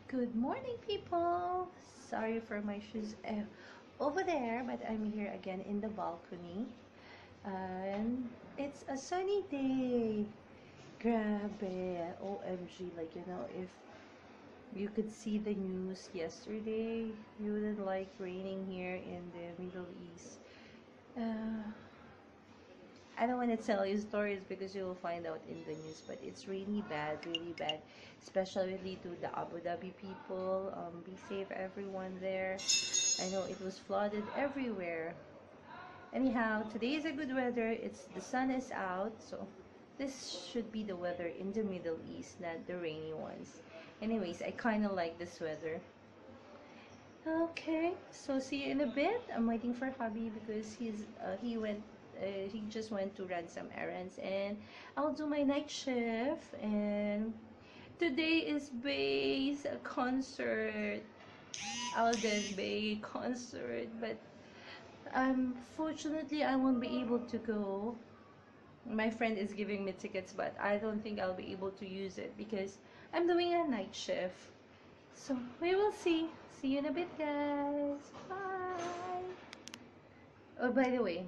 Good morning, people. Sorry for my shoes over there, but I'm here again in the balcony. And it's a sunny day. Grabe. OMG. Like, if you could see the news yesterday, you wouldn't like raining here in the Middle East. I don't want to tell you stories because you'll find out in the news, but it's really bad, especially to the Abu Dhabi people. Be safe, everyone there. I know it was flooded everywhere. Anyhow, today is a good weather. The sun is out, so this should be the weather in the Middle East, not the rainy ones. Anyways, I kind of like this weather. Okay, so see you in a bit. I'm waiting for hubby because he just went to run some errands, and I'll do my night shift. And today is Bay's concert, Alden Bay concert, but unfortunately I won't be able to go. My friend is giving me tickets, but I don't think I'll be able to use it because I'm doing a night shift. So we will see. See you in a bit, guys. Bye. Oh, by the way,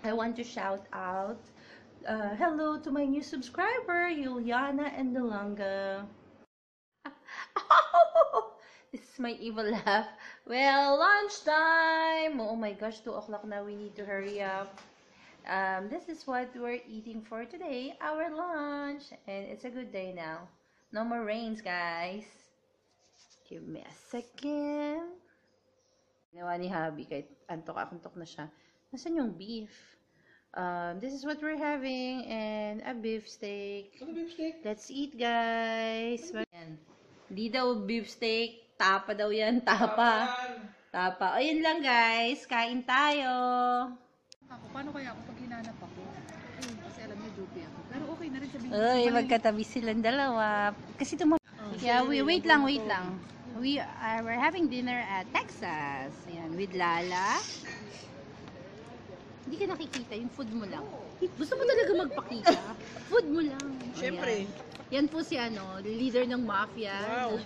I want to shout out hello to my new subscriber, Juliana and Delanga. This is my evil laugh. Well, lunchtime. Oh my gosh, 2 o'clock now. We need to hurry up. This is what we're eating for today, our lunch. And it's a good day now. No more rains, guys. Give me a second. Ginawa ni Habi kahit antok na siya. Nasaan yung beef? This is what we're having, and a beef steak. Ano beef steak? Let's eat, guys. Di daw beef steak. Tapa daw yan. Tapa. Tapa. O, yun lang, guys. Kain tayo. Paano kaya ako pag hinanap ako? Ayun, kasi alam niya, joke ako. Pero okay na rin sabihin. Uy, magkatabi silang dalawa. Kasi yeah, wait lang. We're having dinner at Texas. Ayan, with Lala. Hindi ka nakikita, yung food mo lang. Gusto mo talaga magpakita? Food mo lang. Siyempre. Yan po si leader ng mafia. Wow.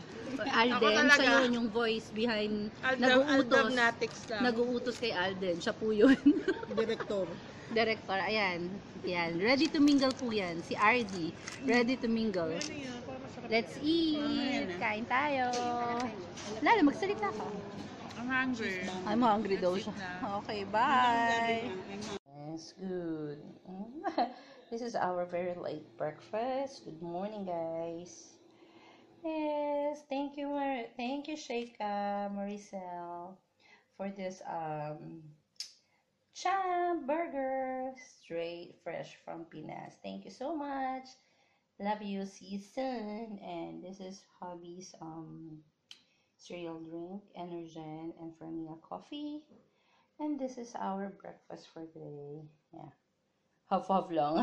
Alden, siya yun yung voice behind, nag-uutos kay Alden. Siya po yun. Director, ayan. Yan. Ready to mingle po yan. Si RD. Ready to mingle. Let's eat. Kain tayo. Lala, magsalita ka. I'm hungry daw siya. Okay, bye. Yes, good. This is our very late breakfast. Good morning, guys. Yes, thank you, Sheikha Maricel, for this champ burger, straight fresh from Pinas. Thank you so much. Love you. See you soon. And this is hubby's cereal drink, Energen, and for me a coffee. And this is our breakfast for today. Yeah, half long.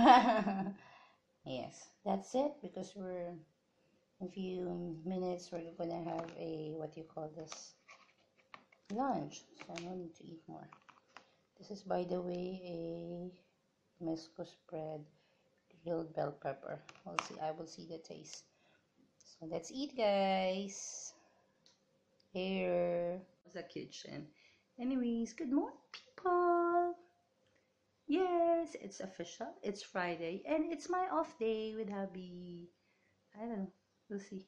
Yes, that's it, because we're in a few minutes we're gonna have a lunch, so I don't need to eat more. This is, by the way, a mesco spread, grilled bell pepper. I will see the taste. So let's eat, guys. Here was the kitchen. Anyways, good morning, people. Yes, it's official. It's Friday, and it's my off day with hubby. I don't know. We'll see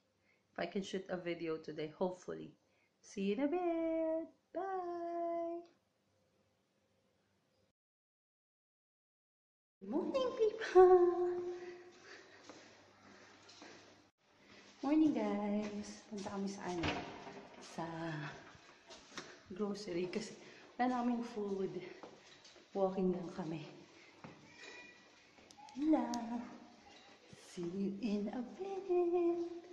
if I can shoot a video today, hopefully. See you in a bit. Bye. Good morning, people. Morning, guys. Punta kami sa grocery kasi wala naming food. Walking lang kami. Hello. See you in a minute.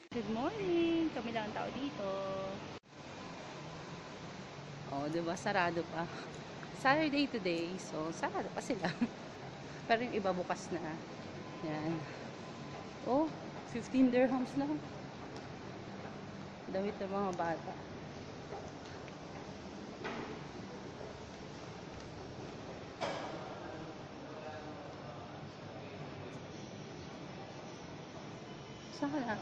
Good morning. Kami lang ang tao dito. Oh, diba? Sarado pa. Saturday today, so sarado pa sila. Pero yung iba bukas na. Yan. Oh, 15 dirhams lang. Damit ng mga bata. Saan ka na?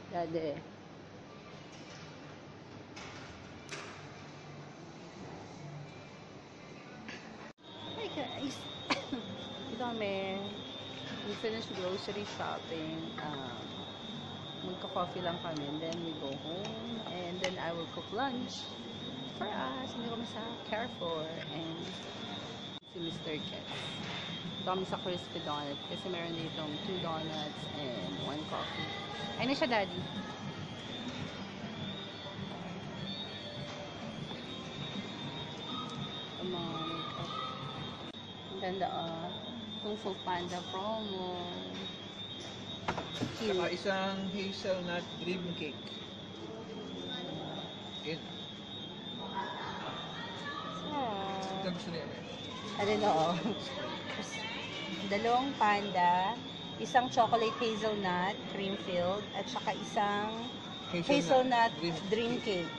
Dade. Hi guys. Ito kami. We finished grocery shopping. Magka-coffee lang kami. And then we go home. And then I will cook lunch for us. Hindi kami sa Carrefour. And si Mr. Kets. Ito kami sa Crispy Donut. Kasi meron ditong 2 donuts and 1 coffee. Ay na siya, Daddy. Ang mga makeup. Ang ganda Kung Fu Panda promo. Saka isang hazelnut dream cake. Yun. Ito gusto niya. Ano no? Dalawang panda, isang chocolate hazelnut cream filled, at saka isang hazelnut dream cake.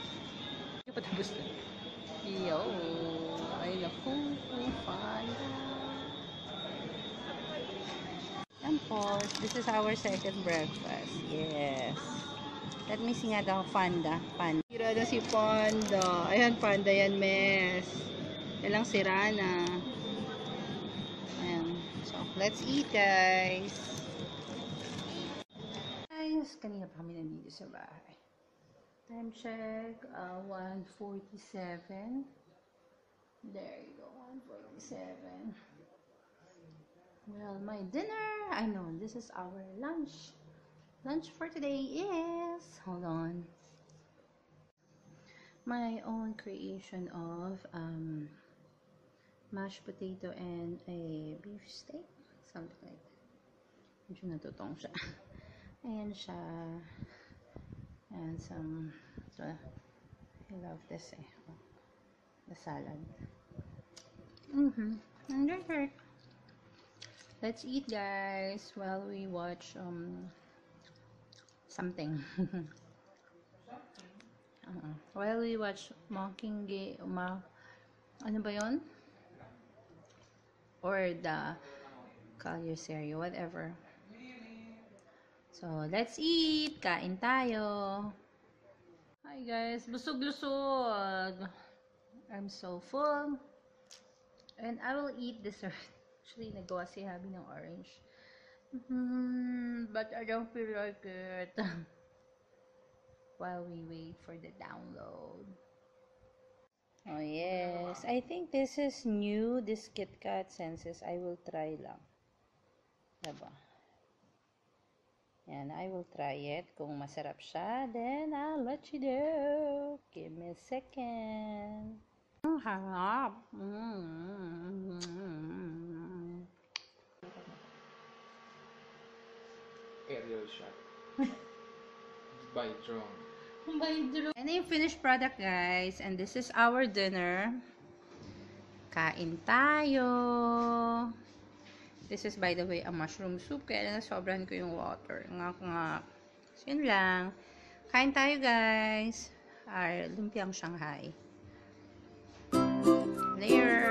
Hindi pa tapos na. Yo! Ay na Kung Fu Panda. Yan po. This is our second breakfast. Yes. Let me sing nga Panda. Panda. Sira na si Panda. Ayan, Panda yan, mes. Yan lang sira na. Ayan. So, let's eat, guys. Guys, kanina pa kami nandito sa bahay. Time check, 1:47. There you go, 1:47. Well, my dinner, I know, this is our lunch. Lunch for today is, hold on, my own creation of mashed potato and a beef steak, something like that. Medyo natutong siya. Ayan siya. And some, I love this the salad. And right. Let's eat, guys, while we watch something. While we watch Mockingjay, ano ba yon? Or the Collier series, whatever. So, let's eat. Kain tayo. Hi, guys. Busog-lusog. I'm so full. And I will eat dessert. Actually, nagawa si Habi ng orange. But I don't feel like it. While we wait for the download. Oh, yes. I think this is new. This KitKat Senses. I will try lang. Diba? Yan, I will try it. Kung masarap siya, then I'll let you know. Give me a second. Ang harap. Aerial shot. By drone. And yung finished product, guys. And this is our dinner. Kain tayo. This is, by the way, a mushroom soup. Kaya nasobrahan ko yung water. Ngak-ngak. So, yun lang. Kain tayo, guys. Lumpiang Shanghai. Later.